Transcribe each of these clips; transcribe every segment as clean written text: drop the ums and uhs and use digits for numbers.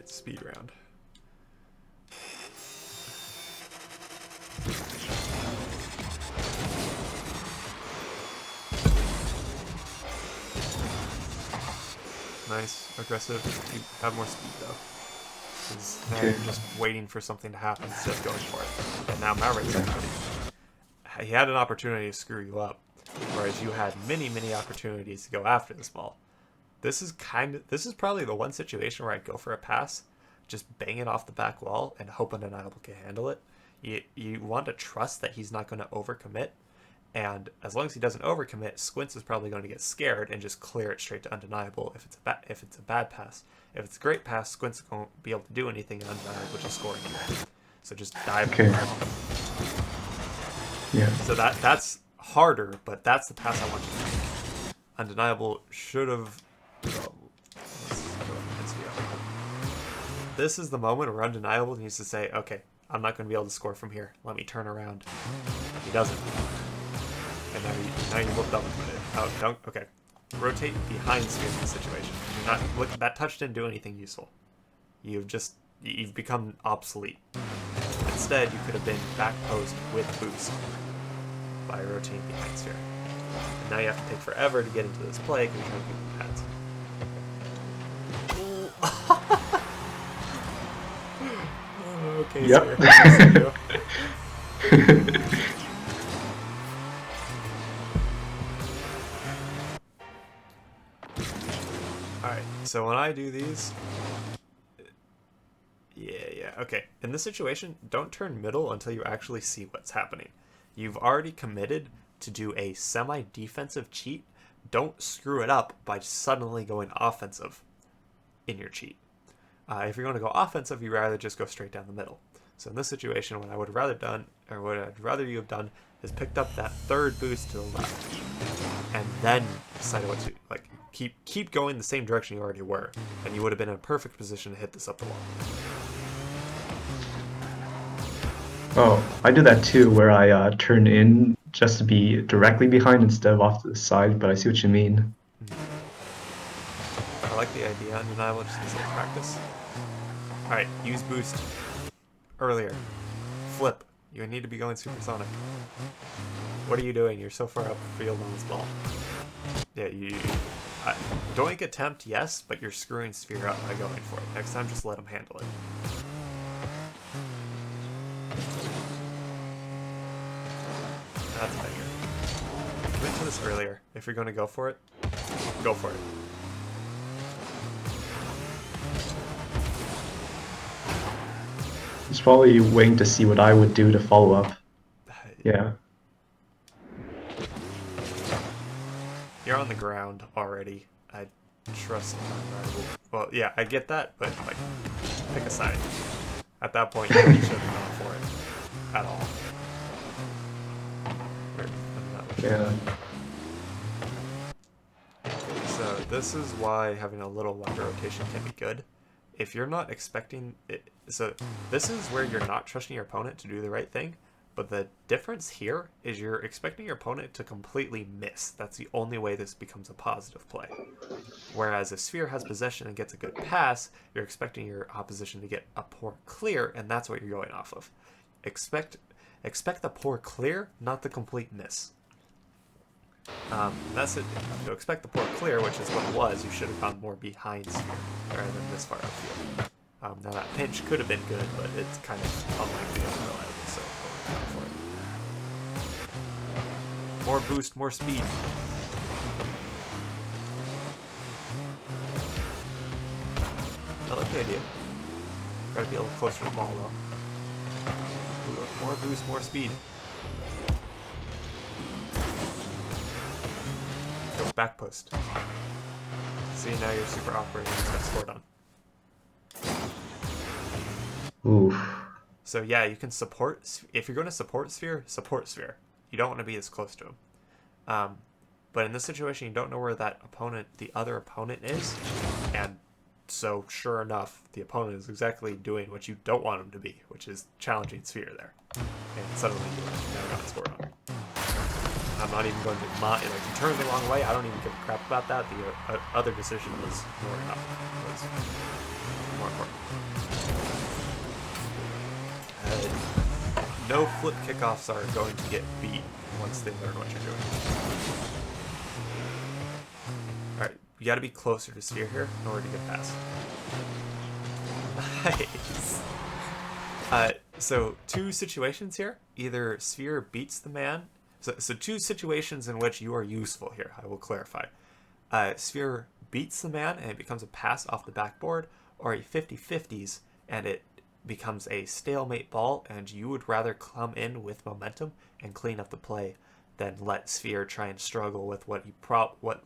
Alright, speed round. Nice, aggressive. You have more speed though. Because now Okay. you're just waiting for something to happen instead of going for it. And now Maverick's ready. He had an opportunity to screw you up, whereas you had many, many opportunities to go after this ball. This is probably the one situation where I'd go for a pass, just bang it off the back wall and hope Undeniable can handle it. You want to trust that he's not going to overcommit, and as long as he doesn't overcommit, Squints is probably going to get scared and just clear it straight to Undeniable if it's a bad pass. If it's a great pass, Squints won't be able to do anything, and Undeniable just score anyway. So just dive. Okay. Yeah. So that's harder, but that's the pass I want you to make. Undeniable should have. This is the moment where Undeniable needs to say, okay, I'm not going to be able to score from here. Let me turn around. He doesn't. And now you looked up and it. Oh, don't. Okay. Rotate behind Sphere in this situation. That touch didn't do anything useful. You've become obsolete. Instead, you could have been back post with boost by rotating behind Sphere. And now you have to take forever to get into this play because you're trying to keep the pads. Okay, yep. Alright, so when I do these... Yeah, okay. In this situation, don't turn middle until you actually see what's happening. You've already committed to do a semi-defensive cheat. Don't screw it up by suddenly going offensive in your cheat. If you're going to go offensive, you'd rather just go straight down the middle. So in this situation, what I'd rather you have done is picked up that third boost to the left, and then decided what to like. Keep going the same direction you already were, and you would have been in a perfect position to hit this up the wall. Oh, I do that too, where I turn in just to be directly behind instead of off to the side. But I see what you mean. I like the idea. Undeniable, just needs a little practice. Alright, use boost earlier. Flip. You need to be going supersonic. What are you doing? You're so far up the field on this ball. Yeah, doink attempt, yes, but you're screwing Sphere up by going for it. Next time, just let him handle it. That's better. Commit to this earlier. If you're going to go for it, go for it. He's probably waiting to see what I would do to follow up. Yeah. You're on the ground already. I trust Undeniable. Well, yeah, I get that, but like, pick a side. At that point, you shouldn't have gone for it at all. Yeah. So this is why having a little wider rotation can be good. If you're not expecting it, so this is where you're not trusting your opponent to do the right thing. But the difference here is you're expecting your opponent to completely miss. That's the only way this becomes a positive play. Whereas if Sphere has possession and gets a good pass, you're expecting your opposition to get a poor clear, and that's what you're going off of. Expect the poor clear, not the complete miss. That's it. To expect the poor clear, which is what it was, you should have gone more behind Sphere rather than this far outfield. Now that pinch could have been good, but it's kind of unlikely and unreliable, so for it. More boost, more speed. I like the idea. Gotta be a little closer to the ball though. More boost, more speed. Go back post. See, now you're super operating and got scored on. Oof. So yeah, you can support, if you're going to support Sphere. You don't want to be as close to him. But in this situation, you don't know where that opponent, the other opponent is, and so sure enough, the opponent is exactly doing what you don't want him to be, which is challenging Sphere there. And suddenly you now got scored on. I'm not even going to mind, like, you turn the wrong way, I don't even give a crap about that. The other decision was more important. no flip kickoffs are going to get beat once they learn what you're doing. Alright, you gotta be closer to Sphere here in order to get past. Nice! So two situations here. Either Sphere beats the man. So two situations in which you are useful here, I will clarify. Sphere beats the man and it becomes a pass off the backboard, or a 50-50s and it becomes a stalemate ball, and you would rather come in with momentum and clean up the play than let Sphere try and struggle with what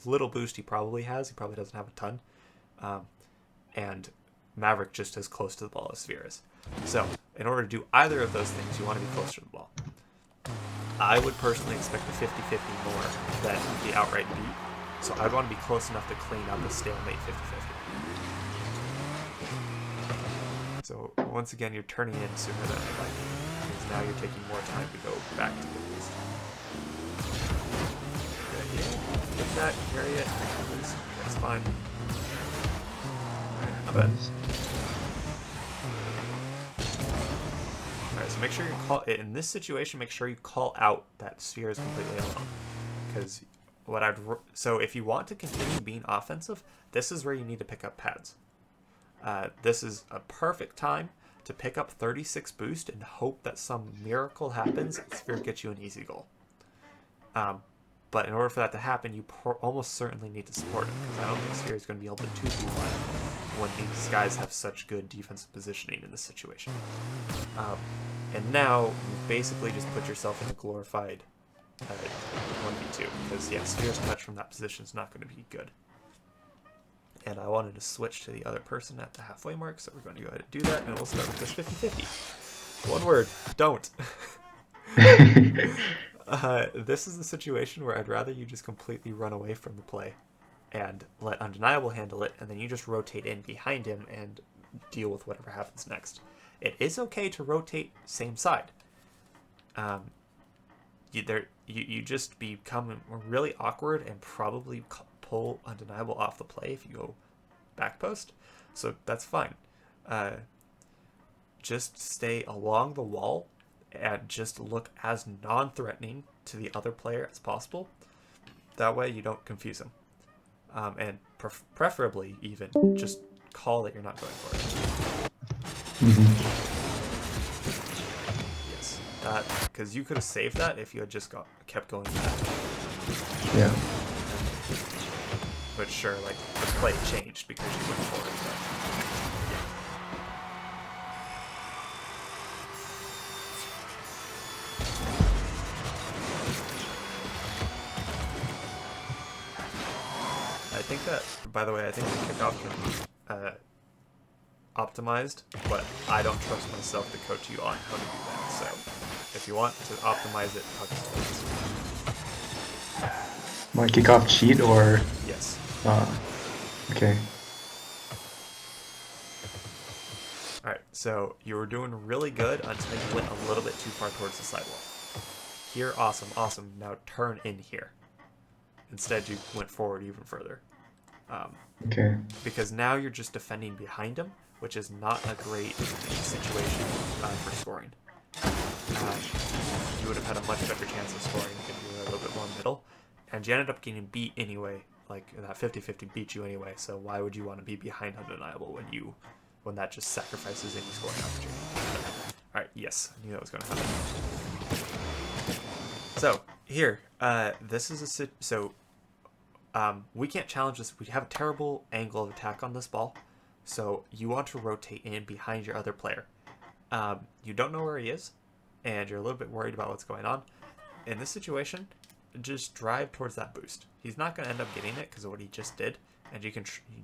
little boost he probably has. He probably doesn't have a ton. And Maverick just as close to the ball as Sphere is. So, in order to do either of those things, you want to be closer to the ball. I would personally expect the 50-50 more than the outright beat. So I'd want to be close enough to clean up a stalemate 50-50. So once again, you're turning in sooner than I'd like, because now you're taking more time to go back to the boost. Good idea. Get that, carry it, boost. That's fine. Alright, not bad. Alright, so make sure you call in this situation. Make sure you call out that Sphere is completely alone, because so if you want to continue being offensive, this is where you need to pick up pads. This is a perfect time to pick up 36 boost and hope that some miracle happens and Sphere gets you an easy goal. But in order for that to happen, you almost certainly need to support him, because I don't think Sphere is going to be able to 2v1 when these guys have such good defensive positioning in this situation. And now you basically just put yourself in a glorified 1v2, because yeah, Sphere's touch from that position is not going to be good. And I wanted to switch to the other person at the halfway mark, so we're going to go ahead and do that, and we'll start with this 50-50. One word, don't. This is the situation where I'd rather you just completely run away from the play and let Undeniable handle it, and then you just rotate in behind him and deal with whatever happens next. It is okay to rotate same side. You just become really awkward and probably pull Undeniable off the play if you go back post, so that's fine. Just stay along the wall and just look as non-threatening to the other player as possible. That way you don't confuse him. And preferably even just call that you're not going for it. Yes, that, because you could have saved that if you had just kept going back. Yeah. But sure, like, the play changed because you went for it. I think that, by the way, I think the kickoff can be optimized, but I don't trust myself to coach you on how to do that. So, if you want to optimize it, talk to me. My kickoff cheat or? Yes. Okay. Alright, so you were doing really good until you went a little bit too far towards the sidewall. Here, awesome, awesome. Now turn in here. Instead, you went forward even further. Okay. Because now you're just defending behind him, which is not a great situation for scoring. You would have had a much better chance of scoring if you were a little bit more middle. And you ended up getting beat anyway. Like, that 50-50 beat you anyway, so why would you want to be behind Undeniable when that just sacrifices any scoring opportunity? Alright, yes, I knew that was going to happen. So, here, this is we can't challenge this. We have a terrible angle of attack on this ball, so you want to rotate in behind your other player. You don't know where he is, and you're a little bit worried about what's going on. In this situation, just drive towards that boost. He's not going to end up getting it because of what he just did, and you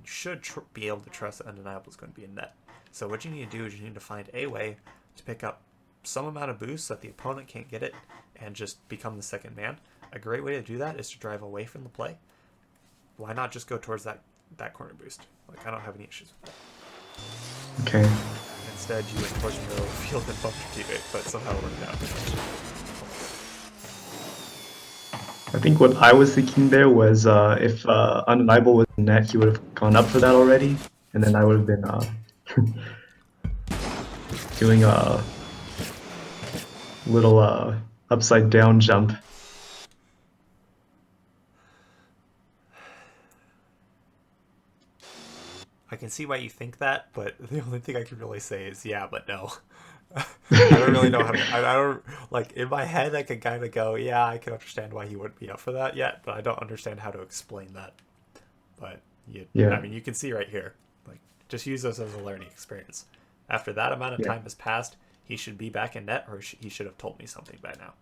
should be able to trust that Undeniable is going to be in net. So what you need to do is you need to find a way to pick up some amount of boost so that the opponent can't get it and just become the second man. A great way to do that is to drive away from the play. Why not just go towards that corner boost? Like, I don't have any issues with that. Okay. Instead, you went towards the middle of the field and bumped your teammate, but somehow it worked out. I think what I was thinking there was if Undeniable was in net, he would have gone up for that already, and then I would have been doing little upside down jump. I can see why you think that, but the only thing I can really say is yeah, but no. I don't really know how to. I don't like in my head. I can kind of go, yeah, I can understand why he wouldn't be up for that yet, but I don't understand how to explain that. But I Yeah, mean, you can see right here. Like, just use this as a learning experience. After that amount of yeah, time has passed, he should be back in net, or he should have told me something by now.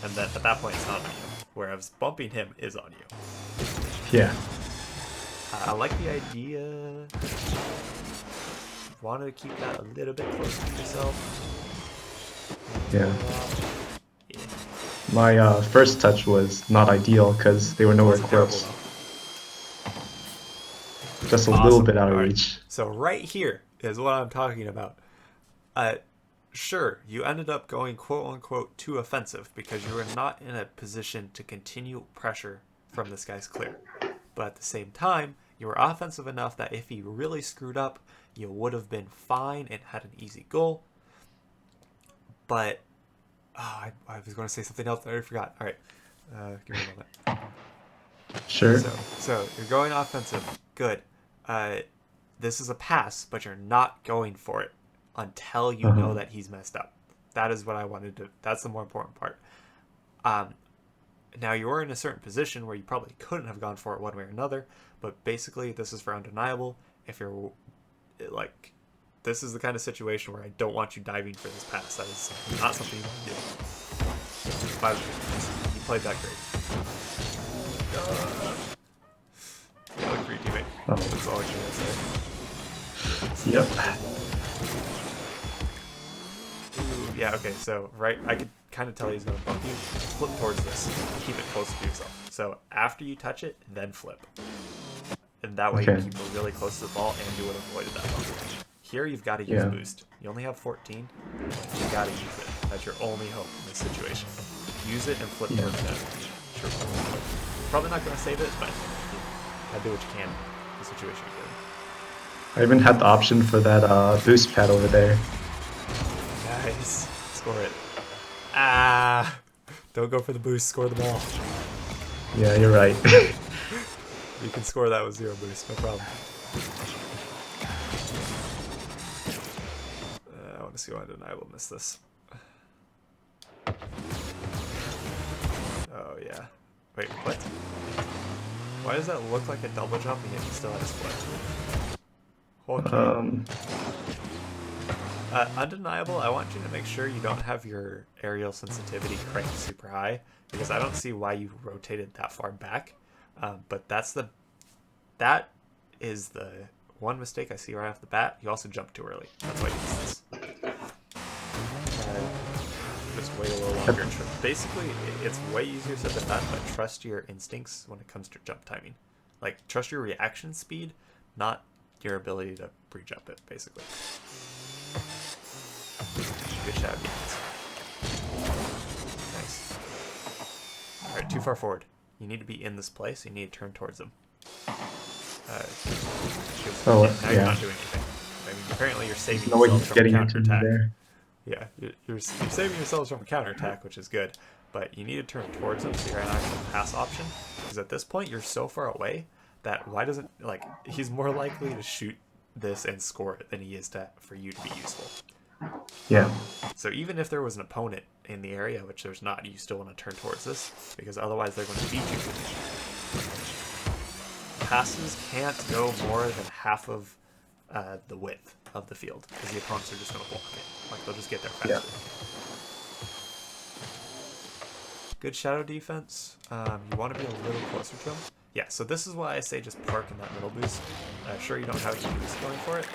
And then at that point, it's not on you. Whereas bumping him is on you. yeah, I like the idea. Want to keep that a little bit closer to yourself. yeah. Yeah. My first touch was not ideal because they were It nowhere wasn't terrible close. though. Just a little Awesome. bit out All of right. reach. So right here is what I'm talking about. Uh, sure, you ended up going quote unquote too offensive because you were not in a position to continue pressure from this guy's clear. But at the same time, you were offensive enough that if he really screwed up, you would have been fine and had an easy goal. But I was going to say something else. I already forgot. All right, give me a moment. Sure. So you're going offensive. Good. Uh, this is a pass, but you're not going for it until you know Uh-huh. that he's messed up. That is what I wanted to. That's the more important part. Um, Now you were in a certain position where you probably couldn't have gone for it one way or another, but basically this is for undeniable. If you're like, this is the kind of situation where I don't want you diving for this pass. That is not something you want to do. But you played that great. You look for your teammate. Oh. That's all I can say. Yep. Ooh, yeah, okay, so, right, I could kind of tell he's going to bump you. Flip towards this. Keep it close to yourself. So after you touch it, then flip. And that way you Okay. keep it really close to the ball and you would have avoided that bump. Here you've got to use Yeah. boost. You only have 14. You got to use it. That's your only hope in this situation. Use it and flip Yeah. towards net. Sure. Probably not going to save it, but I do what you can in the situation you're in. I even had the option for that boost pad over there. Nice. Score it. Ah! Don't go for the boost. Score the ball. Yeah, you're right. You can score that with 0 boost. No problem. I want to see why Undeniable miss this. Oh, yeah. Wait, what? Why does that look like a double jump and yet he still has split? Okay. Undeniable, I want you to make sure you don't have your aerial sensitivity cranked super high, because I don't see why you rotated that far back. But that is the one mistake I see right off the bat. You also jumped too early. That's why you missed this. Just wait a little longer. Basically, it's way easier said than done, but trust your instincts when it comes to jump timing. Like, trust your reaction speed, not your ability to pre-jump it, basically. Good shot, defense. Nice. Alright, too far forward. You need to be in this place. You need to turn towards them. Now yeah. you're not doing anything. I mean, apparently you're saving No way yourself he's from a getting into me counterattack. there. Yeah, you're saving yourselves from a counterattack, which is good. But you need to turn towards them so you're an actual pass option. Because at this point, you're so far away that why doesn't, like, he's more likely to shoot this and score it than he is for you to be useful. Yeah. So even if there was an opponent in the area, which there's not, you still want to turn towards this, because otherwise they're going to beat you. Passes can't go more than half of the width of the field, because the opponents are just going to block it. Like, they'll just get there faster. Yeah. Good shadow defense. You want to be a little closer to him. Yeah, so this is why I say just park in that middle boost. Sure, you don't have any boost going for it,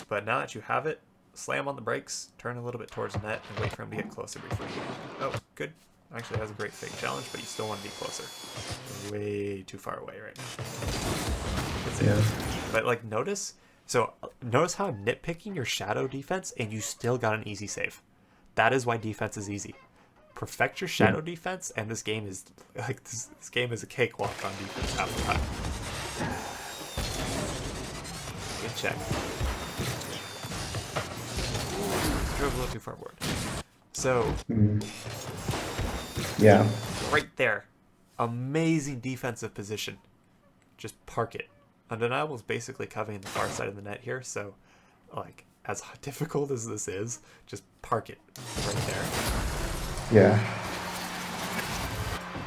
but now that you have it, slam on the brakes, turn a little bit towards the net, and wait for him to get closer before you... Oh, good. Actually, has a great fake challenge, but you still want to be closer. You're way too far away right now. Yeah. But, like, notice how I'm nitpicking your shadow defense, and you still got an easy save. That is why defense is easy. Perfect your shadow defense, and this game is like this game is a cakewalk on defense half the time. Good check. Drove a little too far forward. So Yeah. right there, amazing defensive position. Just park it. Undeniable is basically covering the far side of the net here, so like as difficult as this is, just park it right there. Yeah.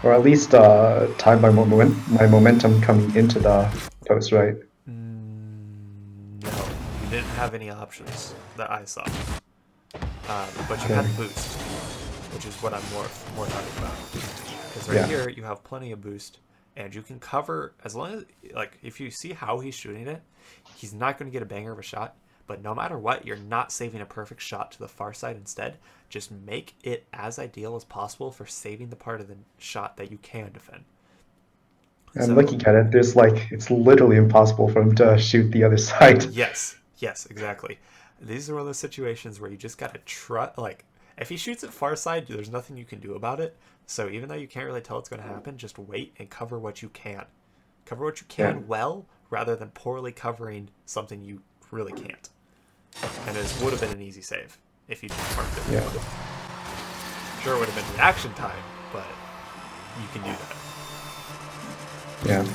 Or at least time my momentum coming into the post, right? No, you didn't have any options that I saw, but you Okay. had the boost, which is what I'm more talking about. Because right here you have plenty of boost, and you can cover as long as like if you see how he's shooting it, he's not going to get a banger of a shot. But no matter what, you're not saving a perfect shot to the far side. Instead, just make it as ideal as possible for saving the part of the shot that you can defend. And So looking at it, there's like it's literally impossible for him to shoot the other side. yes, yes, exactly. These are one of those situations where you just gotta trust. Like, if he shoots it far side, there's nothing you can do about it. So even though you can't really tell what's going to happen, just wait and cover what you can. Cover what you Yeah. can well, rather than poorly covering something you really can't. And this would have been an easy save if you just marked it. Yeah. Sure, it would have been reaction time, but you can do that. Yeah.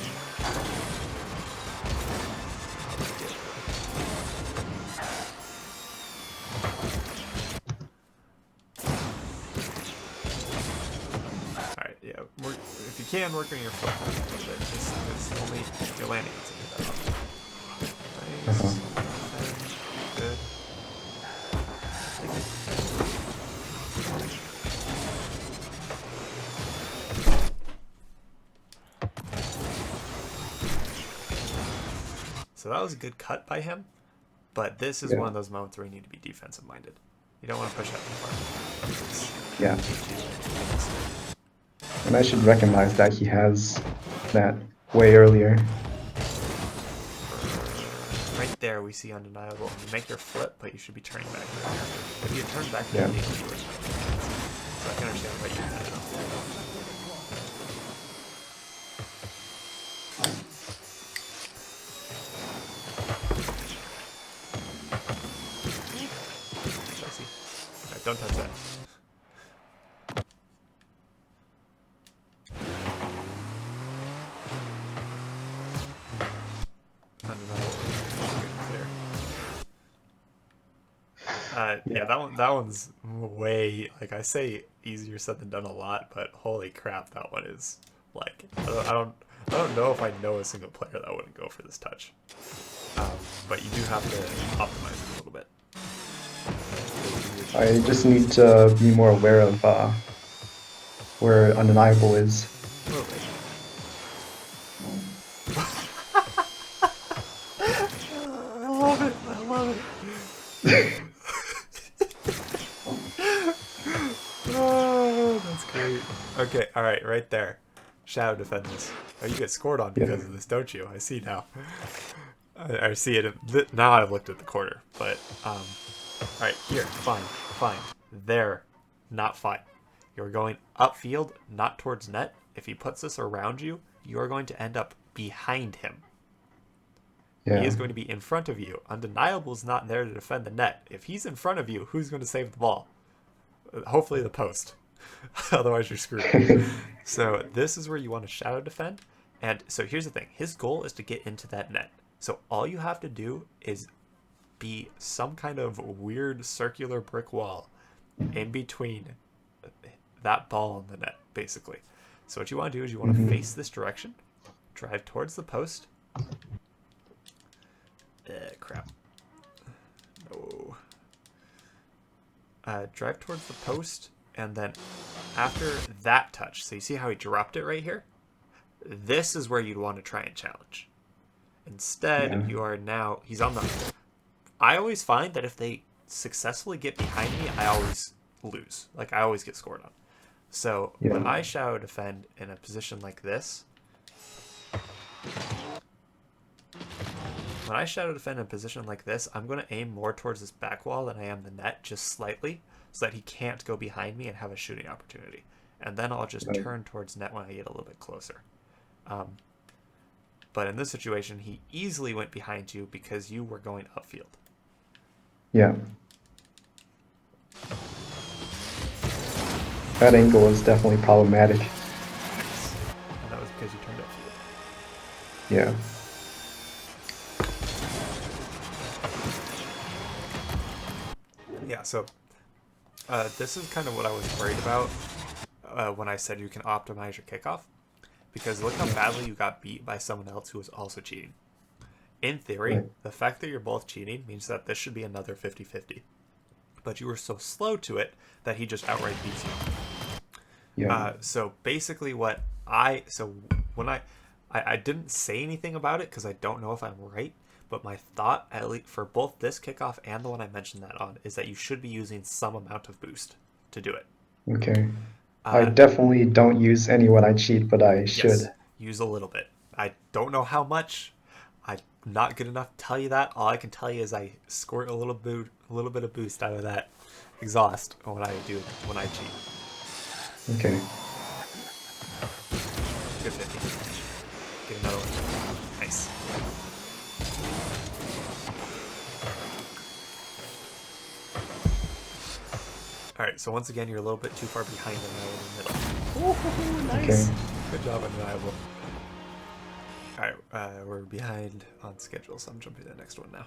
Alright, yeah. If you can, work on your foot a little bit. It's only your landing that's into that. Nice. Good. So that was a good cut by him, but this is Yeah. one of those moments where you need to be defensive minded. You don't want to push out too far. Yeah. And I should recognize that he has that way earlier. Right there, we see undeniable. You make your flip, but you should be turning back. If you turn back, Yeah. you need to be so I can understand why you did that. Chelsea. Alright, don't touch that. Yeah, that one's way, like I say, easier said than done a lot, but holy crap, that one is like I don't know if I know a single player that wouldn't go for this touch. But you do have to optimize it a little bit. I just need to be more aware of where undeniable is. A little bit. I love it. I love it. Oh, that's great. Okay, all right, right there. Shadow defend this. Oh, you get scored on because of this, don't you? I see now. I see it. Now I've looked at the quarter, but all right, here, fine. There, not fine. You're going upfield, not towards net. If he puts this around you, you are going to end up behind him. Yeah. He is going to be in front of you. Undeniable is not there to defend the net. If he's in front of you, who's going to save the ball? Hopefully the post. Otherwise you're screwed. So this is where you want to shadow defend. And so here's the thing. His goal is to get into that net. So all you have to do is be some kind of weird circular brick wall in between that ball and the net, basically. So what you want to do is you want to face this direction, drive towards the post. Crap. No. Drive towards the post, and then after that touch, so you see how he dropped it right here? This is where you'd want to try and challenge. Instead, you are now, he's on the, I always find that if they successfully get behind me, I always lose. Like, I always get scored on. So, when I shadow defend in a position like this, when I shadow defend in a position like this, I'm going to aim more towards this back wall than I am the net, just slightly, so that he can't go behind me and have a shooting opportunity. And then I'll just turn towards net when I get a little bit closer. But in this situation, he easily went behind you because you were going upfield. Yeah. That angle is definitely problematic. Nice. And that was because you turned upfield. Yeah. Yeah, so this is kind of what I was worried about when I said you can optimize your kickoff. Because look how badly you got beat by someone else who was also cheating. In theory, Right. the fact that you're both cheating means that this should be another 50-50. But you were so slow to it that he just outright beats you. Yeah. So basically, when I didn't say anything about it because I don't know if I'm right, but my thought, at least for both this kickoff and the one I mentioned that on, is that you should be using some amount of boost to do it. Okay. I Uh, definitely don't use any when I cheat, but I yes, should. use a little bit. I don't know how much. I'm not good enough to tell you that. All I can tell you is I squirt a little bit of boost out of that exhaust when I cheat. Okay. Good 50. Get another one. Nice. All right, so once again, you're a little bit too far behind him now in the middle. Ooh, Okay. nice. Good job, Undeniable. All right, we're behind on schedule, so I'm jumping to the next one now.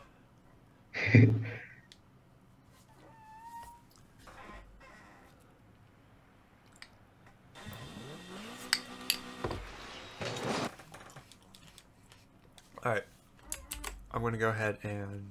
All right, I'm going to go ahead and